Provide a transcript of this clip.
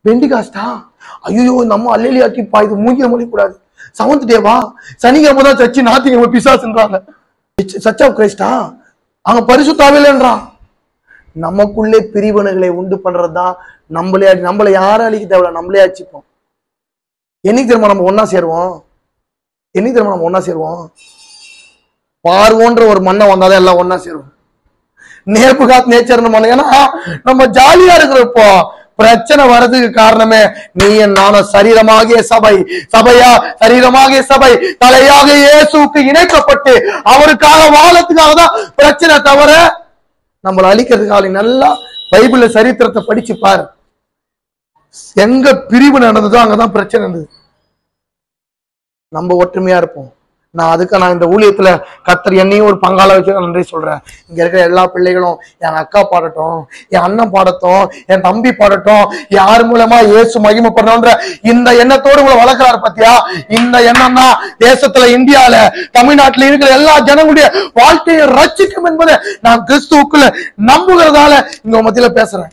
பெண்டிகாஸ்டா, ஐயோ நம்ம அல்லேலியாக்கிப்பா, இது மூஞ்சில மொழிக்கூடாது. செவன்த் டேவா, சனிக்கிழமை தான் சர்ச்சு, ஞாயிற்றுக்கிழமை பிசாசுன்றாங்க. சர்ச் ஆஃப் கிரைஸ்டா, அங்க பரிசுத்தாவில்லைன்றான். நமக்குள்ளே பிரிவினைகளை உண்டு பண்றதுதான். நம்மளை யாரும் அழிக்க தேவையில்ல, நம்மளே அழிச்சுப்போம். என்னைக்கு தெரியுமா நம்ம ஒன்னா சேருவோம்? என்னைக்கு தெரியுமா நம்ம ஒன்னா சேருவோம்? பார்வோன்ற ஒரு மண்ணை வந்தாதான் எல்லாம் ஒன்னா சேருவோம். நேபுகாத் நேச்சர்னு மண்ணு. ஏன்னா நம்ம ஜாலியா இருக்கிறப்போ பிரச்சனை வர்றதுக்கு காரணமே நீ நானும் சரீரமாகிய சபை, சபையா சரீரமாகிய சபை தலையாக இயேசுவுக்கு இணைக்கப்பட்டு அவருக்காக வாழத்துக்காக தான் பிரச்சனை, தவிர நம்மளை அழிக்கிறதுக்காக. நல்லா பைபிள்ல சரித்திரத்தை படிச்சு பாரு, எங்க பிரிவு நடந்ததோ அங்கதான் பிரச்சனை இருந்தது. நம்ம ஒற்றுமையா இருப்போம். நான் இந்த ஊழியத்துல கர்த்தர் என்னையும் ஒரு பங்காள வச்சு நன்றி சொல்றேன். இங்க இருக்கிற எல்லா பிள்ளைகளும், என் அக்கா பாடட்டும், என் அண்ணன் பாடட்டும், என் தம்பி பாடட்டும், யார் மூலமா இயேசு மகிமைப்படணும்ன்ற இந்த எண்ணத்தோடு உங்களை வளர்க்கிறாரு பாத்தியா? இந்த எண்ணம் தான் தேசத்துல, இந்தியால, தமிழ்நாட்டில் இருக்கிற எல்லா ஜனங்களுடைய வாழ்க்கையை ரட்சிக்கும் என்பதை நான் கிறிஸ்துவுக்குள்ள நம்புகிறதால இங்க மத்தியில பேசுறேன்.